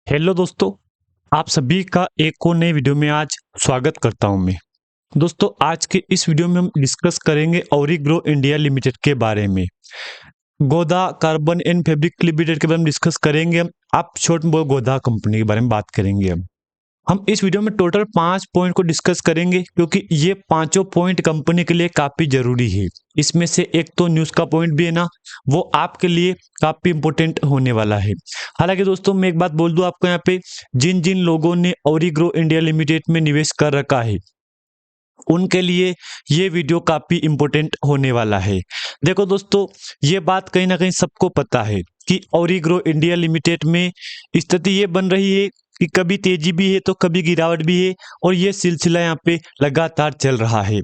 Hello दोस्तों, आप सभी का एक और नए वीडियो में आज स्वागत करता हूं मैं। दोस्तों, आज के इस वीडियो में हम डिस्कस करेंगे ऑरिग्रो इंडिया लिमिटेड के बारे में। गोदा कार्बन एंड फैब्रिक लिमिटेड के बारे में डिस्कस करेंगे हम। आप शॉर्ट में गोदा कंपनी के बारे में बात करेंगे हम इस वीडियो में टोटल 5 पॉइंट को डिस्कस करेंगे, क्योंकि ये पांचों पॉइंट कंपनी के लिए काफी जरूरी है। इसमें से एक तो न्यूज का पॉइंट भी है ना, वो आपके लिए काफी इंपॉर्टेंट होने वाला है। हालांकि दोस्तों, मैं एक बात बोल दूं आपको, यहाँ पे जिन जिन लोगों ने ऑरिग्रो इंडिया लिमिटेड में निवेश कर रखा है उनके लिए ये वीडियो काफी इंपॉर्टेंट होने वाला है। देखो दोस्तों, ये बात कहीं ना कहीं सबको पता है कि ऑरिग्रो इंडिया लिमिटेड में स्थिति ये बन रही है कि कभी तेजी भी है तो कभी गिरावट भी है, और ये सिलसिला यहाँ पे लगातार चल रहा है।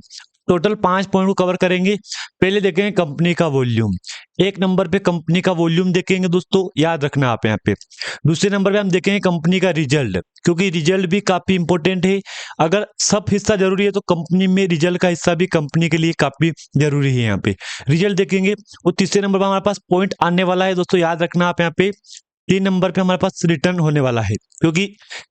टोटल 5 पॉइंट को कवर करेंगे। पहले देखेंगे कंपनी का वॉल्यूम। एक नंबर पे कंपनी का वॉल्यूम देखेंगे दोस्तों, याद रखना आप यहाँ पे। दूसरे नंबर पे हम देखेंगे कंपनी का रिजल्ट, क्योंकि रिजल्ट भी काफी इंपॉर्टेंट है। अगर सब हिस्सा जरूरी है तो कंपनी में रिजल्ट का हिस्सा भी कंपनी के लिए काफी जरूरी है। यहाँ पे रिजल्ट देखेंगे। और तीसरे नंबर पर हमारे पास पॉइंट आने वाला है दोस्तों, याद रखना आप यहाँ पे। 3 नंबर पे हमारे पास रिटर्न होने वाला है, क्योंकि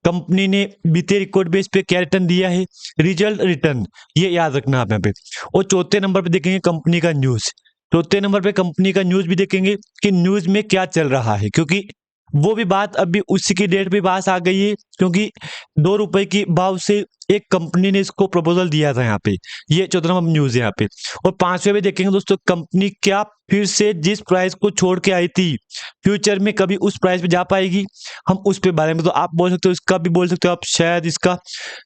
कंपनी ने बीते रिकॉर्ड बेस पे क्या रिटर्न दिया है, रिजल्ट रिटर्न, ये याद रखना आप यहाँ पे। और चौथे नंबर पे देखेंगे कंपनी का न्यूज। चौथे नंबर पे कंपनी का न्यूज भी देखेंगे कि न्यूज में क्या चल रहा है, क्योंकि वो भी बात अभी उसी की डेट पे पास आ गई है, क्योंकि 2 रुपए की भाव से एक कंपनी ने इसको प्रपोजल दिया था यहाँ पे। ये चौथा नंबर न्यूज है यहाँ पे। और पांचवे में देखेंगे दोस्तों, कंपनी क्या फिर से जिस प्राइस को छोड़ के आई थी फ्यूचर में कभी उस प्राइस पे जा पाएगी, हम उस पे बारे में तो आप बोल सकते हो, इसका भी बोल सकते हो आप, शायद इसका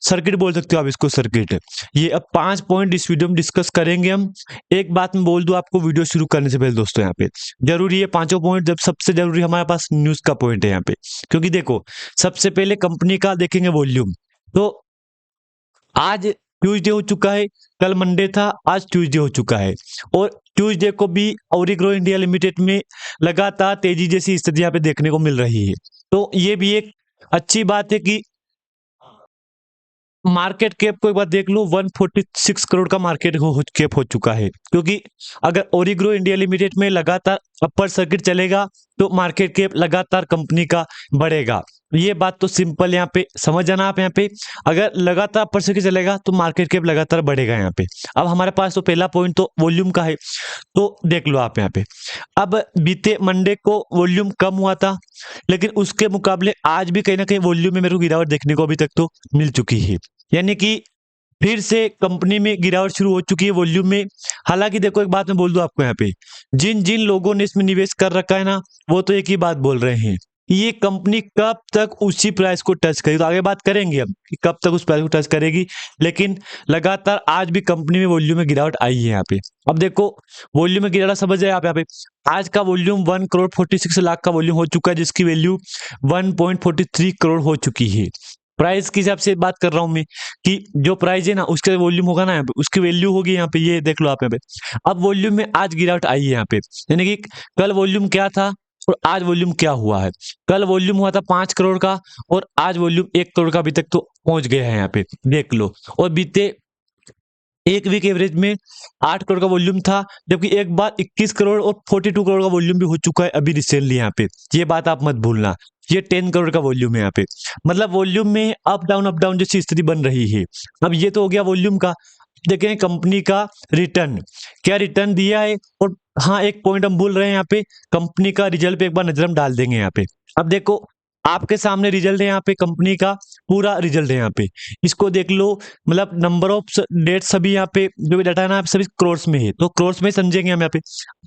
सर्किट बोल सकते हो आप, इसको सर्किट। ये अब 5 पॉइंट इस वीडियो में डिस्कस करेंगे हम। एक बात मैं बोल दूं आपको वीडियो शुरू करने से पहले दोस्तों, यहाँ पे जरूरी है पांचों पॉइंट। जब सबसे जरूरी हमारे पास न्यूज का पॉइंट है यहाँ पे, क्योंकि देखो सबसे पहले कंपनी का देखेंगे वॉल्यूम। तो आज ट्यूसडे हो चुका है, कल मंडे था, आज ट्यूसडे हो चुका है। और ट्यूसडे को भी ऑरिग्रो इंडिया लिमिटेड में लगातार तेजी जैसी स्थिति यहाँ पे देखने को मिल रही है। तो ये भी एक अच्छी बात है कि मार्केट कैप को एक बार देख लो, 146 करोड़ का मार्केट कैप हो चुका है। क्योंकि अगर ओरिग्रो इंडिया लिमिटेड में लगातार अपर सर्किट चलेगा तो मार्केट कैप लगातार कंपनी का बढ़ेगा। ये बात तो सिंपल यहाँ पे समझ जाना आप। यहाँ पे अगर लगातार अपर सर्किट चलेगा तो मार्केट कैप लगातार बढ़ेगा यहाँ पे। अब हमारे पास तो पहला पॉइंट तो वॉल्यूम का है, तो देख लो आप यहाँ पे। अब बीते मंडे को वॉल्यूम कम हुआ था, लेकिन उसके मुकाबले आज भी कहीं ना कहीं वॉल्यूम में मेरे को गिरावट देखने को अभी तक तो मिल चुकी है। यानी कि फिर से कंपनी में गिरावट शुरू हो चुकी है वॉल्यूम में। हालांकि देखो, एक बात मैं बोल दूं आपको, यहाँ पे जिन जिन लोगों ने इसमें निवेश कर रखा है ना, वो तो एक ही बात बोल रहे हैं, ये कंपनी कब तक उसी प्राइस को टच करेगी। तो आगे बात करेंगे हम कि कब तक उस प्राइस को टच करेगी, लेकिन लगातार आज भी कंपनी में वॉल्यूम में गिरावट आई है यहाँ पे। अब देखो वॉल्यूम में गिरावट समझ जाए आप यहाँ पे। आज का वॉल्यूम 1 करोड़ 46 लाख का वॉल्यूम हो चुका है, जिसकी वैल्यू 1.43 करोड़ हो चुकी है। प्राइस के हिसाब से बात कर रहा हूं मैं, कि जो प्राइस है ना उसका वॉल्यूम होगा ना यहाँ पे, उसकी वैल्यू होगी यहाँ पे, ये देख लो आप यहाँ पे। अब वॉल्यूम में आज गिरावट आई है यहाँ पे, यानी कि कल वॉल्यूम क्या था और आज वॉल्यूम क्या हुआ है। कल वॉल्यूम हुआ था 5 करोड़ का, और आज वॉल्यूम 1 करोड़ का अभी तक तो पहुंच गया है यहाँ पे, देख लो। और बीते एक वीक एवरेज में 8 करोड़ का वॉल्यूम था, जबकि एक बार 21 करोड़ और 42 करोड़ का वॉल्यूम भी हो चुका है अभी रिसेंटली यहाँ पे। ये बात आप मत भूलना। ये 10 करोड़ का वॉल्यूम है यहाँ पे। मतलब वॉल्यूम में अप डाउन जैसी स्थिति बन रही है। अब ये तो हो गया वॉल्यूम का। देखें कंपनी का रिटर्न, क्या रिटर्न दिया है। और हाँ, एक पॉइंट हम भूल रहे हैं यहाँ पे, कंपनी का रिजल्ट पे एक बार नजर हम डाल देंगे यहाँ पे। अब देखो आपके सामने रिजल्ट है यहाँ पे, कंपनी का पूरा रिजल्ट है यहाँ पे, इसको देख लो। मतलब नंबर ऑफ डेट सभी यहाँ पे जो भी डाटा है ना, सभी क्रोर्स में है, तो क्रोर्स में समझेंगे हम यहाँ पे।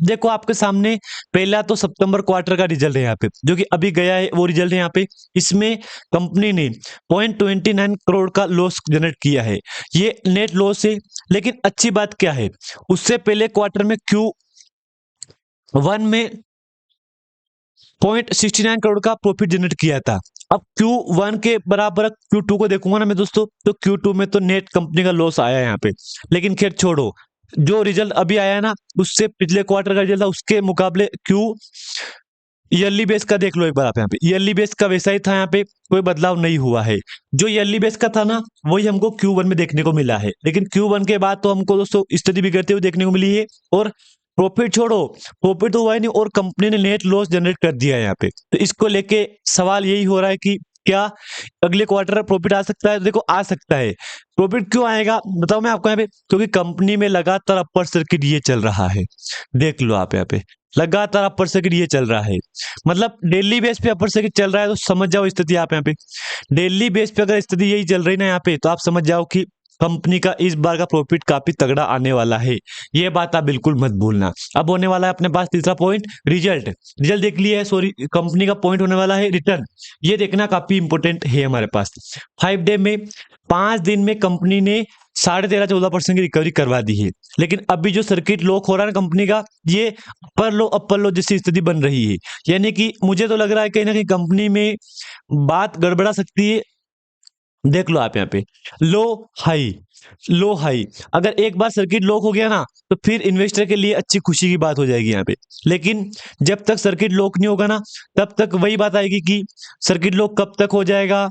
देखो आपके सामने पहला तो सितंबर क्वार्टर का रिजल्ट है यहाँ पे, जो कि अभी गया है, वो रिजल्ट है यहाँ पे। इसमें कंपनी ने 0.29 करोड़ का लॉस जनरेट किया है। ये नेट लॉस है, लेकिन अच्छी बात क्या है, उससे पहले क्वार्टर में Q1 में 0.69 करोड़ का प्रॉफिट जनरेट किया था। अब Q1 के बराबर Q2 को देखूंगा ना मैं दोस्तों, तो Q2 में तो नेट कंपनी का लॉस आया है यहाँ पे। लेकिन खैर छोड़ो, जो रिजल्ट अभी आया है ना, उससे पिछले क्वार्टर का रिजल्ट था, उसके मुकाबले क्यू ईयरली बेस का देख लो एक बार आप। यहाँ पे ईयरली बेस का वैसा ही था, यहाँ पे कोई बदलाव नहीं हुआ है। जो ईयरली बेस का था ना, वही हमको Q1 में देखने को मिला है। लेकिन Q1 के बाद तो हमको दोस्तों स्थिति बिगड़ते हुए देखने को मिली है। और प्रॉफिट छोड़ो, प्रॉफिट तो हुआ ही नहीं, और कंपनी ने नेट लॉस जनरेट कर दिया है यहाँ पे। तो इसको लेके सवाल यही हो रहा है कि क्या अगले क्वार्टर प्रॉफिट आ सकता है? तो देखो आ सकता है। प्रॉफिट क्यों आएगा बताओ मैं आपको यहाँ पे, क्योंकि कंपनी में लगातार अपर सर्किट ये चल रहा है। देख लो आप यहाँ पे लगातार अपर सर्किट ये चल रहा है, मतलब डेली बेस पे अपर सर्किट चल रहा है, तो समझ जाओ स्थिति आप यहाँ पे डेली बेस पे अगर स्थिति यही चल रही ना यहाँ पे, तो आप समझ जाओ कि कंपनी का इस बार का प्रॉफिट काफी तगड़ा आने वाला है। ये बात आप बिल्कुल मत भूलना। अब होने वाला है अपने पास तीसरा पॉइंट, रिजल्ट। रिजल्ट देख लिया है, सॉरी कंपनी का पॉइंट होने वाला है रिटर्न। ये देखना काफी इंपॉर्टेंट है हमारे पास। 5 डे में 5 दिन में कंपनी ने 13.5-14% की रिकवरी करवा दी है। लेकिन अभी जो सर्किट लॉक हो रहा है ना कंपनी का, ये अपर लो जैसी स्थिति बन रही है। यानी कि मुझे तो लग रहा है कहीं ना कहीं कंपनी में बात गड़बड़ा सकती है। देख लो आप यहाँ पे लो हाई, लो हाई, अगर एक बार सर्किट लॉक हो गया ना, तो फिर इन्वेस्टर के लिए अच्छी खुशी की बात हो जाएगी यहाँ पे। लेकिन जब तक सर्किट लॉक नहीं होगा ना, तब तक वही बात आएगी कि सर्किट लॉक कब तक हो जाएगा,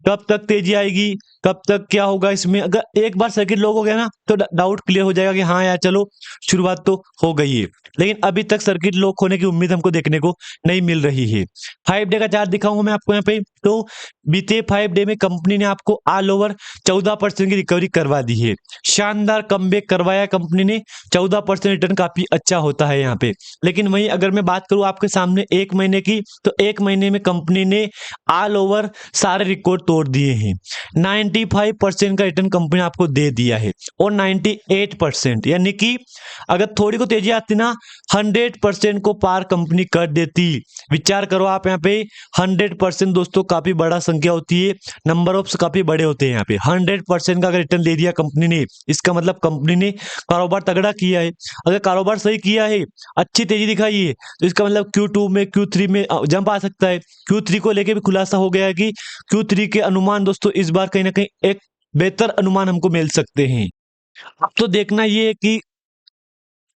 कब तक तेजी आएगी, कब तक क्या होगा इसमें। अगर एक बार सर्किट लॉक हो गया ना, तो डाउट क्लियर हो जाएगा कि हाँ यार चलो शुरुआत तो हो गई है। लेकिन अभी तक सर्किट लॉक होने की उम्मीद हमको देखने को नहीं मिल रही है। 5 डे का चार्ट दिखाऊंगा मैं आपको यहाँ पे। तो बीते 5 डे में कंपनी ने आपको ऑल ओवर 14% की रिकवरी करवा दी है। शानदार कमबैक करवाया कंपनी ने, 14% रिटर्न काफी अच्छा होता है यहाँ पे। लेकिन वहीं अगर मैं बात करूं आपके सामने 1 महीने की, तो 1 महीने में कंपनी ने ऑल ओवर सारे रिकॉर्ड तोड़ दिए हैं। 95% का रिटर्न कंपनी ने आपको दे दिया है, और 98% यानी कि अगर थोड़ी को तेजी आती ना, 100% को पार कंपनी कर देती। विचार करो आप यहाँ पे, 100% दोस्तों काफी बड़ा संख्या होती है, नंबर ऑफ काफी बड़े होते हैं यहाँ पे। 100% का अगर रिटर्न दे दिया कंपनी ने, इसका मतलब कंपनी ने कारोबार तगड़ा किया है। अगर कारोबार सही किया है, अच्छी तेजी दिखाई है, तो इसका मतलब Q2 में Q3 में जंप आ सकता है। Q3 को लेके भी खुलासा हो गया है कि Q3 के अनुमान दोस्तों इस बार कहीं ना कहीं एक बेहतर अनुमान हमको मिल सकते हैं। अब तो देखना ये है कि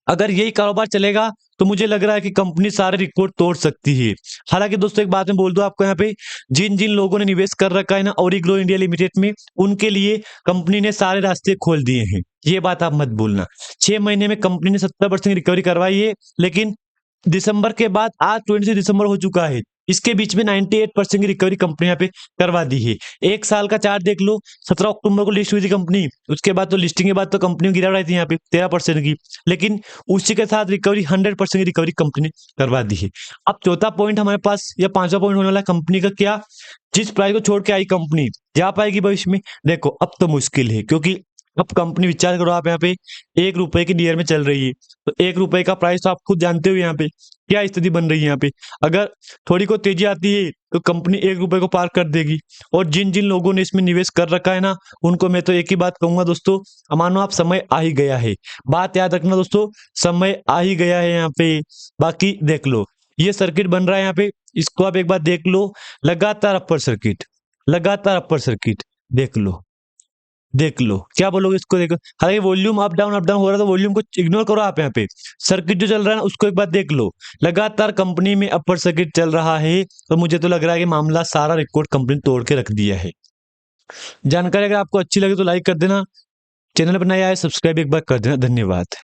अगर यही कारोबार चलेगा, तो मुझे लग रहा है कि कंपनी सारे रिकॉर्ड तोड़ सकती है। हालांकि दोस्तों एक बात मैं बोल दूं आपको यहाँ पे, जिन जिन लोगों ने निवेश कर रखा है ना ओरिग्रो इंडिया लिमिटेड में, उनके लिए कंपनी ने सारे रास्ते खोल दिए हैं। ये बात आप मत भूलना। 6 महीने में कंपनी ने 70% रिकवरी करवाई है। लेकिन दिसंबर के बाद आज 20 दिसंबर हो चुका है, इसके बीच में 98% की रिकवरी कंपनी यहाँ पे करवा दी है। एक साल का चार्ट देख लो, 17 अक्टूबर को लिस्ट हुई थी कंपनी, उसके बाद तो लिस्टिंग के बाद तो कंपनी गिरा रही थी यहाँ पे 13% की। लेकिन उसी के साथ रिकवरी 100% की रिकवरी कंपनी करवा दी है। अब चौथा पॉइंट हमारे पास या पांचवा पॉइंट होने वाला कंपनी का क्या, जिस प्राइस को छोड़ के आई कंपनी जा पाएगी भविष्य में? देखो अब तो मुश्किल है, क्योंकि अब कंपनी विचार करो आप यहाँ पे 1 रुपए की नियर में चल रही है। तो 1 रुपए का प्राइस तो आप खुद जानते हो यहाँ पे क्या स्थिति बन रही है। यहाँ पे अगर थोड़ी को तेजी आती है, तो कंपनी 1 रुपए को पार कर देगी। और जिन जिन लोगों ने इसमें निवेश कर रखा है ना, उनको मैं तो एक ही बात कहूंगा दोस्तों, मानो आप समय आ ही गया है। बात याद रखना दोस्तों, समय आ ही गया है यहाँ पे। बाकी देख लो ये सर्किट बन रहा है यहाँ पे, इसको आप एक बार देख लो, लगातार अपर सर्किट, लगातार अपर सर्किट। देख लो, देख लो क्या बोलोगे इसको? देखो हालांकि वॉल्यूम अप डाउन हो रहा है, तो वॉल्यूम को इग्नोर करो आप यहाँ पे। सर्किट जो चल रहा है ना, उसको एक बार देख लो, लगातार कंपनी में अपर सर्किट चल रहा है। तो मुझे तो लग रहा है कि मामला सारा रिकॉर्ड कंपनी तोड़ के रख दिया है। जानकारी अगर आपको अच्छी लगे तो लाइक कर देना, चैनल पर नया है सब्सक्राइब एक बार कर देना। धन्यवाद।